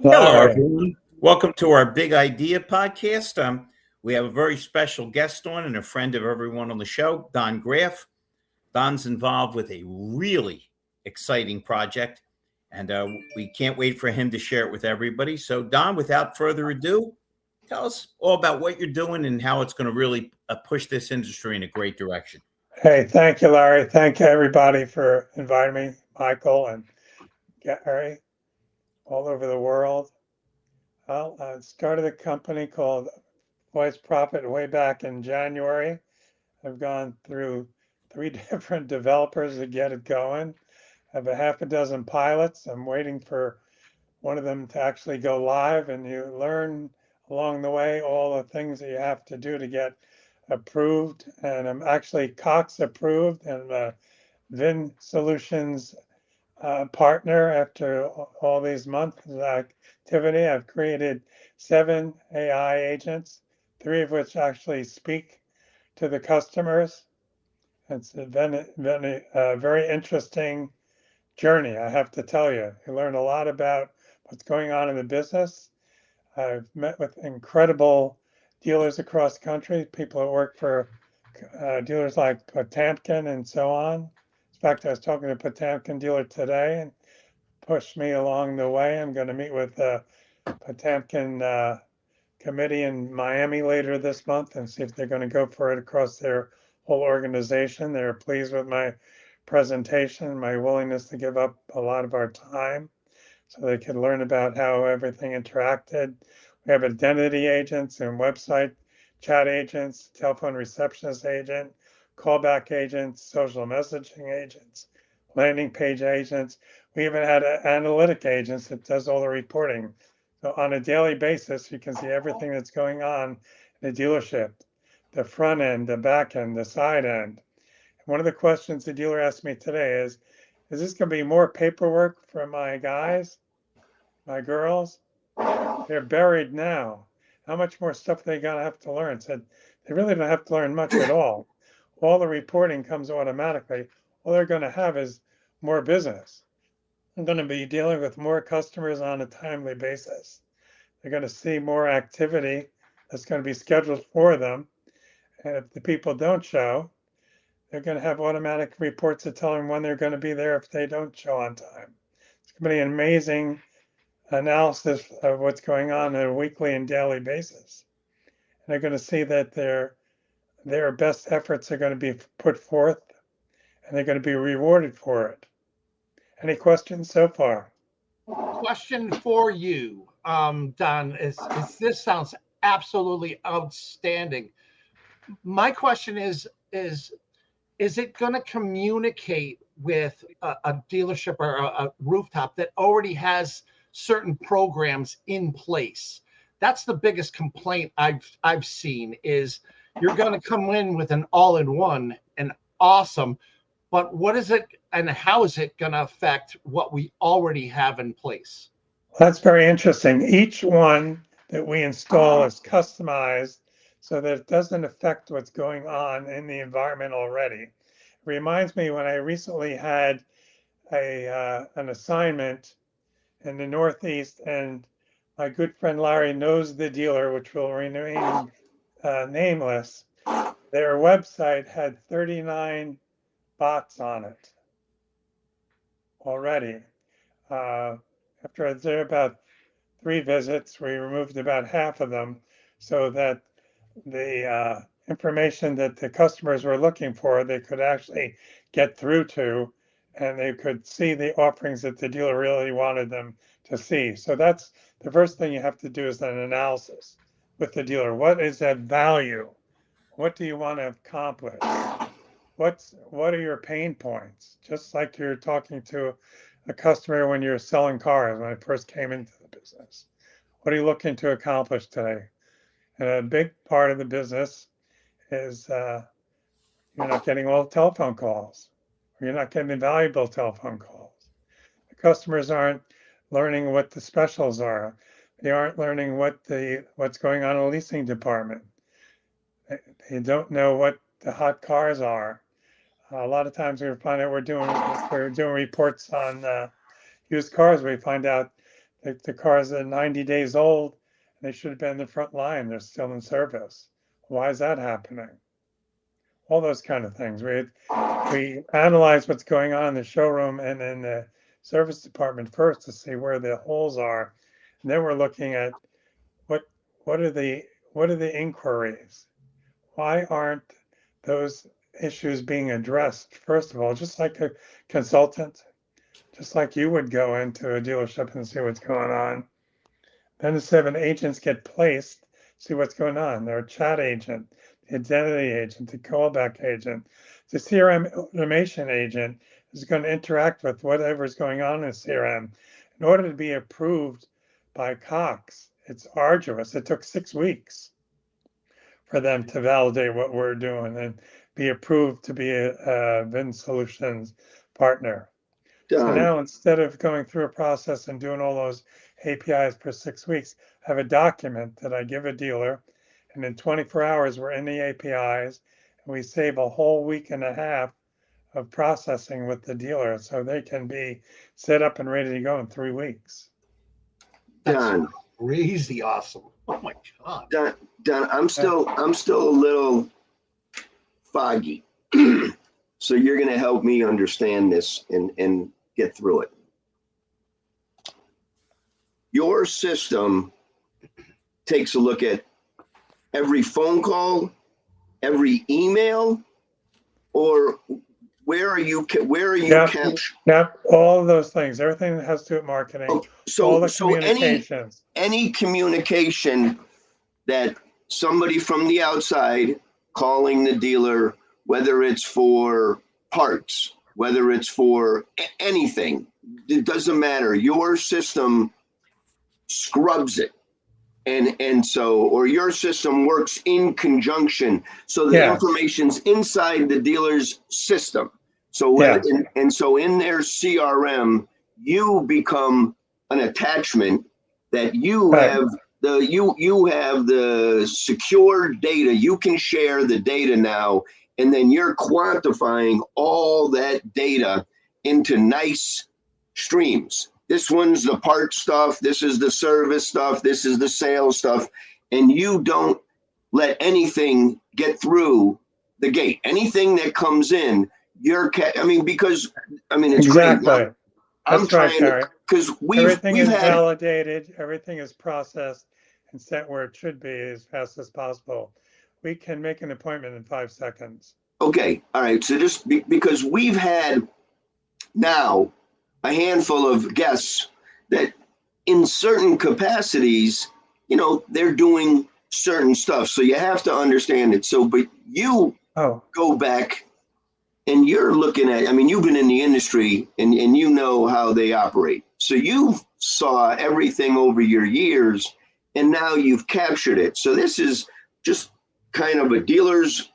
Hello, Larry. everyone. Welcome to our Big Idea podcast. We have a very special guest on and a friend of everyone on the show, Don Graff. Don's involved with a really exciting project, and we can't wait for him to share it with everybody. So, Don, without further ado, tell us all about what you're doing and how it's going to really push this industry in a great direction. Hey, thank you, Larry. Thank you, everybody, for inviting me, Michael and Gary, all over the world. Well, I started a company called Voice Profit way back in January. I've gone through three different developers to get it going. I have a half a dozen pilots. I'm waiting for one of them to actually go live, and you learn along the way all the things that you have to do to get approved. And I'm actually Cox approved and Vin Solutions partner after all these months of activity. I've created 7 AI agents, 3 of which actually speak to the customers. It's been a very interesting journey, I have to tell you. You learn a lot about what's going on in the business. I've met with incredible dealers across the country, people that work for dealers like Potemkin and so on. In fact, I was talking to a Potemkin dealer today and pushed me along the way. I'm going to meet with the Potemkin committee in Miami later this month and see if they're going to go for it across their whole organization. They're pleased with my presentation, my willingness to give up a lot of our time so they could learn about how everything interacted. We have identity agents and website chat agents, telephone receptionist agent, callback agents, social messaging agents, landing page agents. We even had an analytic agents that does all the reporting. So on a daily basis, you can see everything that's going on in the dealership, the front end, the back end, the side end. One of the questions the dealer asked me today is this going to be more paperwork for my guys, my girls? They're buried now. How much more stuff they going to have to learn? Said they really don't have to learn much at all. All the reporting comes automatically. All they're going to have is more business. I'm going to be dealing with more customers on a timely basis. They're going to see more activity that's going to be scheduled for them. And if the people don't show, they're going to have automatic reports that tell them when they're going to be there if they don't show on time. It's going to be an amazing analysis of what's going on a weekly and daily basis. And they're going to see that their best efforts are going to be put forth and they're going to be rewarded for it. Any questions so far? Question for you, Don, is this sounds absolutely outstanding. My question is it going to communicate with a dealership or a rooftop that already has certain programs in place? That's the biggest complaint I've seen is you're going to come in with an all-in-one and awesome, but what is it and how is it going to affect what we already have in place? That's very interesting. Each one that we install is customized so that it doesn't affect what's going on in the environment already. It reminds me when I recently had an assignment in the Northeast, and my good friend Larry knows the dealer, which will remain nameless. Their website had 39 bots on it already. After I did about 3 visits, we removed about half of them so that the information that the customers were looking for, they could actually get through to, and they could see the offerings that the dealer really wanted them to see. So that's the first thing you have to do is an analysis with the dealer. What is that value? What do you want to accomplish? What are your pain points? Just like you're talking to a customer when you're selling cars when I first came into the business. What are you looking to accomplish today? And a big part of the business is you're not getting all the telephone calls, or you're not getting the valuable telephone calls. The customers aren't learning what the specials are. They aren't learning what's going on in the leasing department. They don't know what the hot cars are. A lot of times we find out we're doing reports on used cars. We find out The cars are 90 days old and they should have been in the front line. They're still in service. Why is that happening? All those kind of things. We analyze what's going on in the showroom and in the service department first to see where the holes are. And then we're looking at what are the inquiries? Why aren't those issues being addressed? First of all, just like a consultant, just like you would go into a dealership and see what's going on. Then the 7 agents get placed, see what's going on. Their chat agent, the identity agent, the callback agent, the CRM automation agent is going to interact with whatever's going on in CRM. In order to be approved by Cox, it's arduous. It took 6 weeks for them to validate what we're doing and be approved to be a Vin Solutions partner. So now instead of going through a process and doing all those APIs for 6 weeks, I have a document that I give a dealer, and in 24 hours we're in the APIs, and we save a whole week and a half of processing with the dealer, so they can be set up and ready to go in 3 weeks. Don, Crazy awesome. Oh my God. Don, I'm still a little foggy. So you're going to help me understand this and get through it. Your system takes a look at every phone call, every email, or where are you capturing? Yep, all of those things, everything that has to do with marketing, all the communications. Any communication that somebody from the outside calling the dealer, whether it's for parts, whether it's for anything, it doesn't matter. Your system scrubs it. And so, or your system works in conjunction. So the information's inside the dealer's system. So, and so in their CRM, you become an attachment that you have you have the secure data. You can share the data now, and then you're quantifying all that data into nice streams. This one's the part stuff. This is the service stuff. This is the sales stuff. And you don't let anything get through the gate. Anything that comes in, because it's exactly. Great. I'm trying to, because everything is validated, everything is processed and sent where it should be as fast as possible. We can make an appointment in 5 seconds. Okay. All right. So just because we've had now a handful of guests that in certain capacities, they're doing certain stuff. So you have to understand it. So, but you go back and you're looking at, you've been in the industry and you know how they operate. So you saw everything over your years and now you've captured it. So this is just kind of a dealer's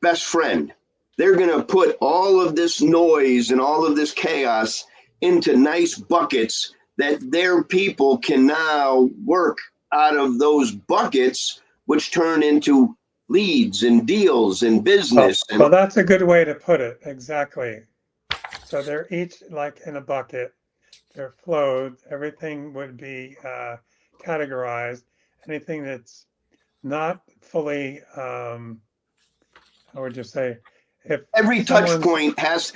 best friend. They're going to put all of this noise and all of this chaos into nice buckets that their people can now work out of those buckets, which turn into leads and deals and business. Well, that's a good way to put it. Exactly. So they're each like in a bucket. They're flowed. Everything would be categorized. Anything that's not fully, how would you say? If every touch point has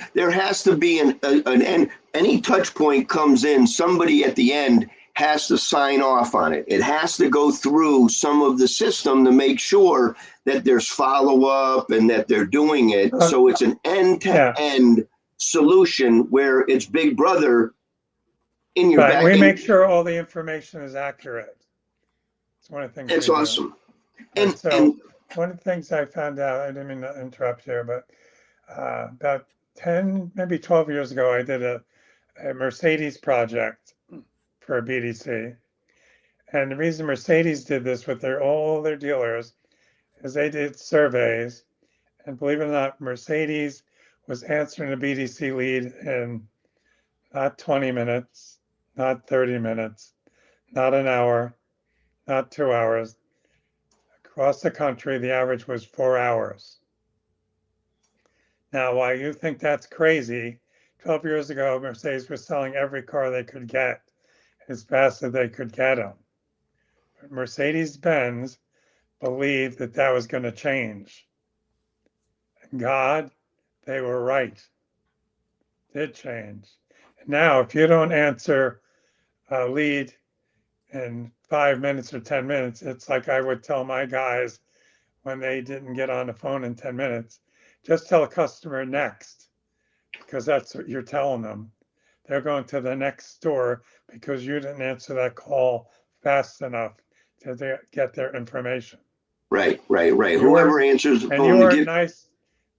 to be an end. Any touch point comes in, somebody at the end has to sign off on it. It has to go through some of the system to make sure that there's follow-up and that they're doing it. So it's an end-to-end solution where it's Big Brother in your back. We make sure all the information is accurate. It's one of the things. That's awesome. And one of the things I found out, I didn't mean to interrupt here, but about 10, maybe 12 years ago, I did a Mercedes project for a BDC. And the reason Mercedes did this with all their dealers is they did surveys. And believe it or not, Mercedes was answering the BDC lead in not 20 minutes, not 30 minutes, not an hour, not 2 hours. Across the country, the average was 4 hours. Now, while you think that's crazy, 12 years ago, Mercedes was selling every car they could get. as fast as they could get them. But Mercedes-Benz believed that that was going to change. And God, they were right. It did change. And now, if you don't answer a lead in 5 minutes or 10 minutes, it's like I would tell my guys when they didn't get on the phone in 10 minutes, just tell a customer next, because that's what you're telling them. They're going to the next store because you didn't answer that call fast enough to get their information. Right, right, right. You Whoever weren't- answers the And you phone to weren't give, nice,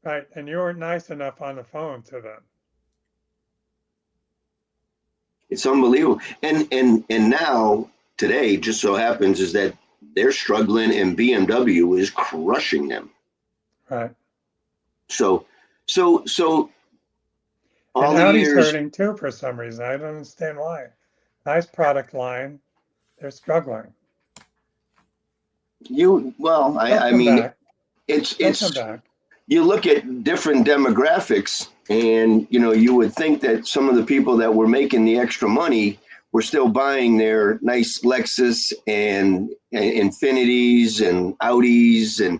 right? And you weren't nice enough on the phone to them. it's unbelievable. And now today just so happens is that they're struggling and BMW is crushing them. Right. So all And the Audi's years hurting too for some reason. I don't understand why. Nice product line. They're struggling. I They'll mean come back. it's They'll come back. you look at different demographics and you would think that some of the people that were making the extra money were still buying their nice Lexus and Infinities and Audis, and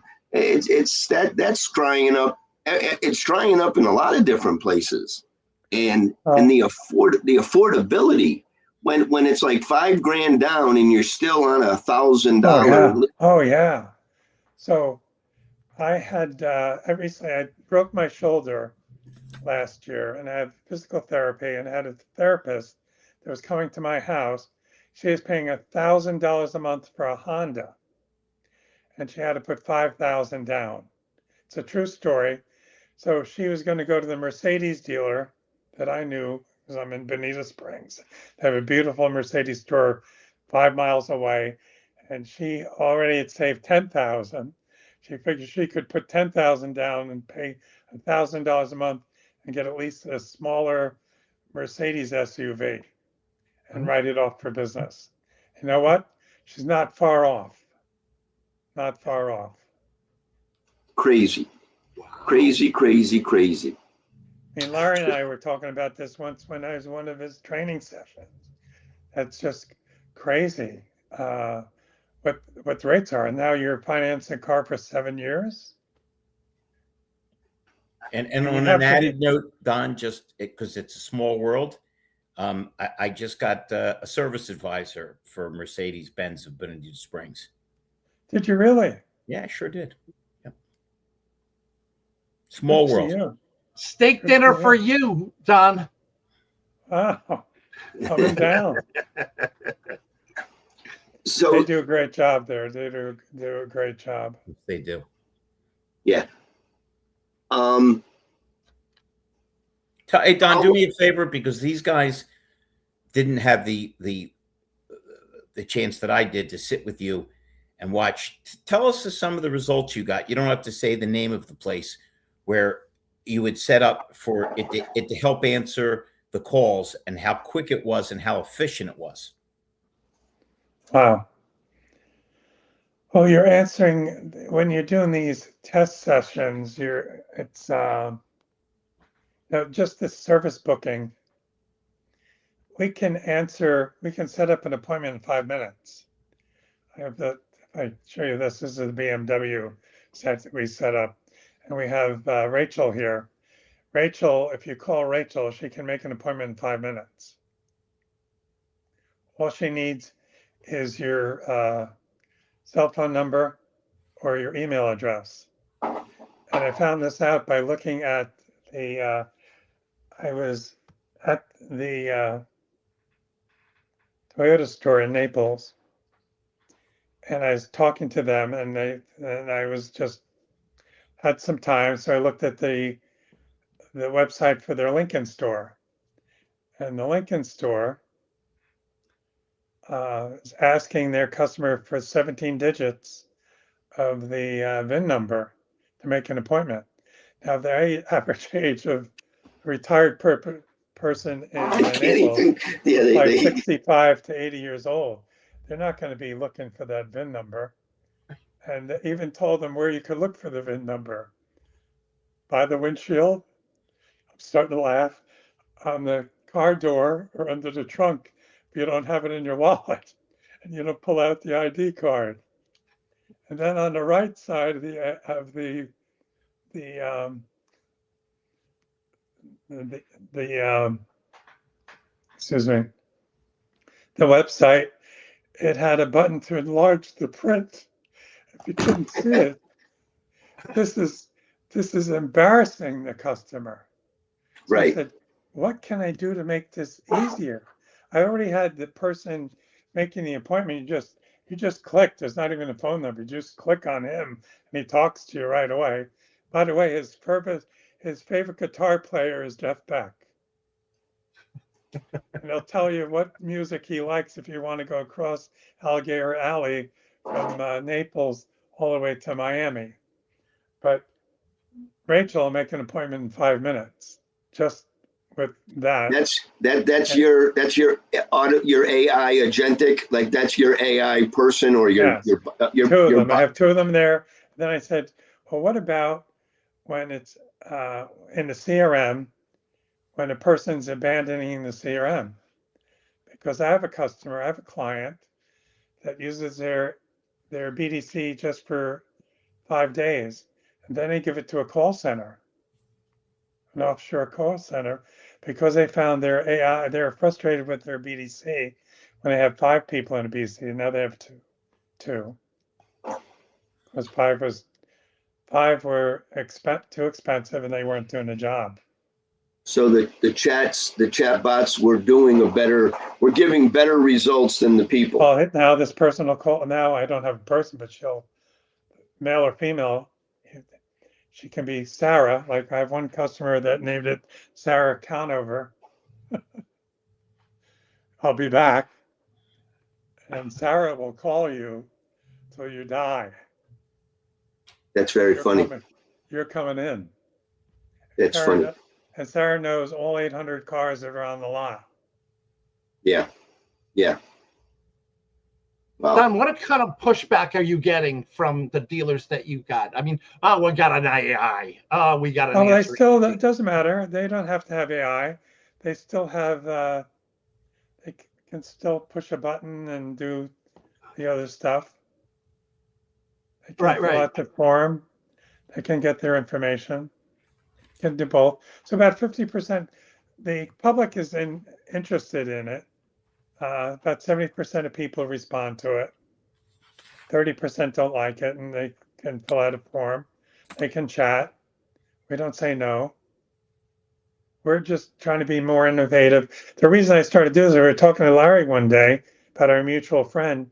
that's drying up. It's drying up in a lot of different places, and the affordability when it's like $5,000 down and you're still on $1,000. Oh yeah. So I had recently I broke my shoulder last year and I had physical therapy and had a therapist that was coming to my house. She was paying $1,000 a month for a Honda, and she had to put 5,000 down. It's a true story. So she was going to go to the Mercedes dealer that I knew because I'm in Bonita Springs. They have a beautiful Mercedes store 5 miles away, and she already had saved 10,000. She figured she could put 10,000 down and pay $1,000 a month and get at least a smaller Mercedes SUV and write it off for business. You know what? She's not far off. Not far off. Crazy. Crazy. I mean, Larry and I were talking about this once when I was in one of his training sessions. That's just crazy what the rates are. And now you're financing a car for 7 years. And And you on have an to added note, Don, just because it's a small world, I just got a service advisor for Mercedes-Benz of Bonita Springs. Did you really? Yeah, I sure did. Yep. Small Good for world. you. Steak Good dinner for for you. you, Don. Wow. Coming down. So They do a great job there. They do a great job. They do. yeah. Hey, Don, do me a favor, because these guys didn't have the chance that I did to sit with you and watch. Tell us some of the results you got. You don't have to say the name of the place where you would set up for it to help answer the calls, and how quick it was and how efficient it was. Wow. Well, you're answering when you're doing these test sessions. It's just this service booking. We can set up an appointment in 5 minutes. I show you this. This is the BMW set that we set up, and we have Rachel here. Rachel, if you call Rachel, she can make an appointment in 5 minutes. All she needs is your cell phone number or your email address. And I found this out by looking at I was at the Toyota store in Naples, and I was talking to them, and I was just had some time, so I looked at the website for their Lincoln store, and the Lincoln store is asking their customer for 17 digits of the VIN number to make an appointment. Now, the average age of a retired person in Naples is like 65 to 80 years old. They're not going to be looking for that VIN number. And they even told them where you could look for the VIN number. By the windshield, I'm starting to laugh, on the car door or under the trunk if you don't have it in your wallet and you don't pull out the ID card. And then on the right side of the the excuse me, the website, it had a button to enlarge the print. If you couldn't see it, this is embarrassing the customer. So I Right. said, what can I do to make this easier? I already had the person making the appointment. You just click. There's not even a phone number. You just click on him and he talks to you right away. By the way, his favorite guitar player is Jeff Beck. And he'll tell you what music he likes if you want to go across Alligator Alley from Naples all the way to Miami. But Rachel will make an appointment in 5 minutes just with that. That's your AI agentic, like that's your AI person or Yes. your Two of them. I have two of them there. Then I said, well, what about when it's in the CRM, when a person's abandoning the CRM? Because I have a customer, I have a client that uses their BDC just for 5 days, and then they give it to a call center, an offshore call center, because they found their AI, they're frustrated with their BDC when they have 5 people in a BDC, and now they have two. Because 5 were too expensive and they weren't doing the job. So the chat bots were giving better results than the people. Well, now this person will call. Now I don't have a person, but she'll, male or female, she can be Sarah. Like I have one customer that named it Sarah Conover. I'll be back. And Sarah will call you till you die. That's very funny. You're coming in. That's funny. And Sarah knows all 800 cars that are on the lot. Yeah. Yeah. Wow. Don, what kind of pushback are you getting from the dealers that you got? I mean, oh, we got an AI. Oh, we got an answer. They still, it doesn't matter. They don't have to have AI. They still have, they can still push a button and do the other stuff. They can fill out the form. They can get their information. Can do both. So about 50%, the public is interested in it. About 70% of people respond to it. 30% don't like it, and they can fill out a form. They can chat. We don't say no. We're just trying to be more innovative. The reason I started doing this, we were talking to Larry one day about our mutual friend,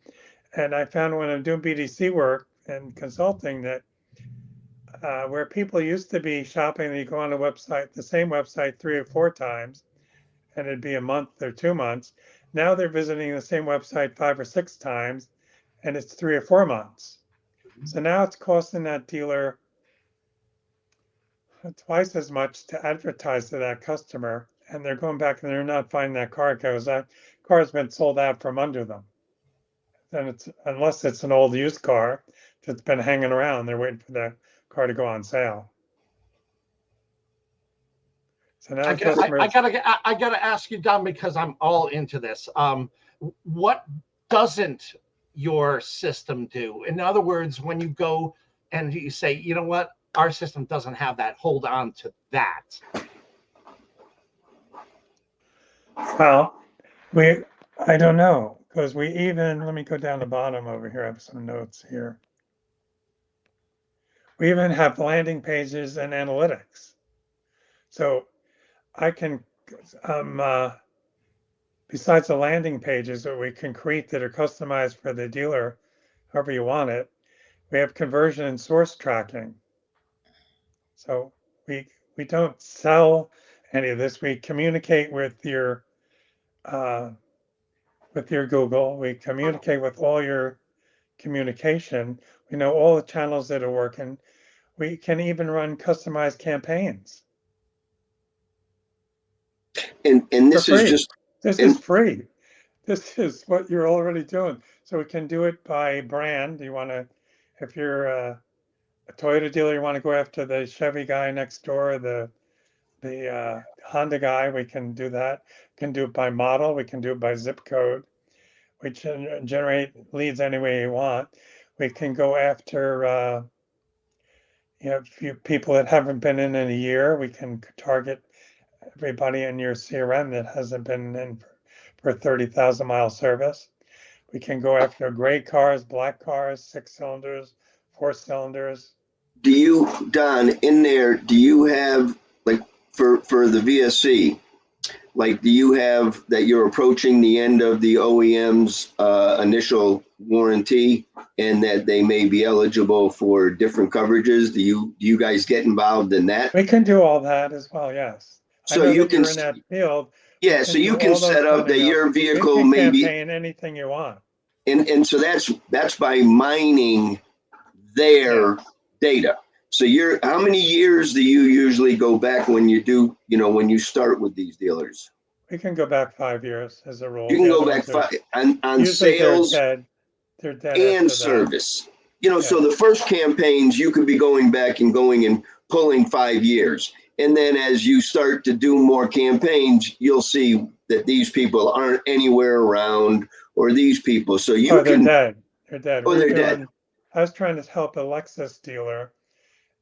and I found when I'm doing BDC work and consulting that where people used to be shopping, you go on a website, the same website 3 or 4 times, and it'd be a month or 2 months. Now they're visiting the same website 5 or 6 times, and it's 3 or 4 months. So now it's costing that dealer twice as much to advertise to that customer, and they're going back and they're not finding that car because that car has been sold out from under them. Then it's, unless it's an old used car that's been hanging around, they're waiting for the car to go on sale. So now I gotta ask you, Don, because I'm all into this. What doesn't your system do? In other words, when you go and you say, you know what, our system doesn't have that, hold on to that. Well, I don't know, because we even, let me go down the bottom over here. I have some notes here. We even have landing pages and analytics. So I can, besides the landing pages that we can create that are customized for the dealer, however you want it, we have conversion and source tracking. So we don't sell any of this. We communicate with your Google. We communicate with all your communication. We know all the channels that are working. We can even run customized campaigns. And this is just is free. This is what you're already doing. So we can do it by brand. You want to, if you're a Toyota dealer, you want to go after the Chevy guy next door, the the Honda guy, we can do that. We can do it by model. We can do it by zip code. We can generate leads any way you want. We can go after few people that haven't been in a year. We can target everybody in your CRM that hasn't been in for 30,000 mile service. We can go after gray cars, black cars, 6 cylinders, 4 cylinders. Do you, Don, in there, do you have, like, for the VSC, like, do you have that you're approaching the end of the OEM's initial warranty and that they may be eligible for different coverages? Do you guys get involved in that? We can do all that as well, yes. So I know you that can, you're in that field. yeah, so you can set up that your vehicle you may can be, campaign anything you want. and so that's by mining their data. So how many years do you usually go back when you do, when you start with these dealers? We can go back 5 years as a rule. You can go back on sales They're dead and after service. that. So the first campaigns, you could be going back and pulling 5 years. And then as you start to do more campaigns, you'll see that these people aren't anywhere around, or these people. So they're dead. They're dead. Oh, they're dead. I was trying to help a Lexus dealer,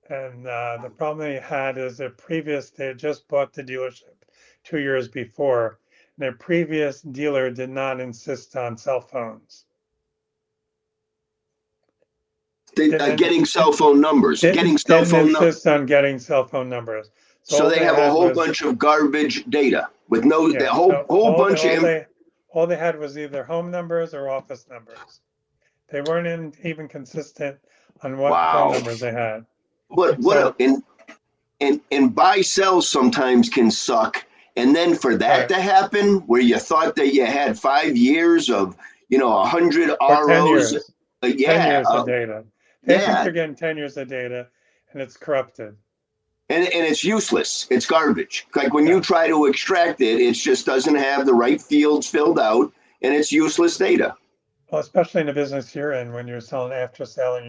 and the problem they had is they had just bought the dealership 2 years before. And their previous dealer did not insist on cell phones. Getting cell phone numbers. Didn't insist on getting cell phone numbers. So they have a whole bunch of garbage data with no whole bunch of. All they had was either home numbers or office numbers. They weren't even consistent on what phone numbers they had. And buy sell sometimes can suck. And then for that to happen, where you thought that you had 5 years of 100 ROs, 10 years. 10 years of data. They think they're getting 10 years of data, and it's corrupted. And it's useless. It's garbage. Like when you try to extract it, it just doesn't have the right fields filled out, and it's useless data. Well, especially in the business you're in, when you're selling after sale and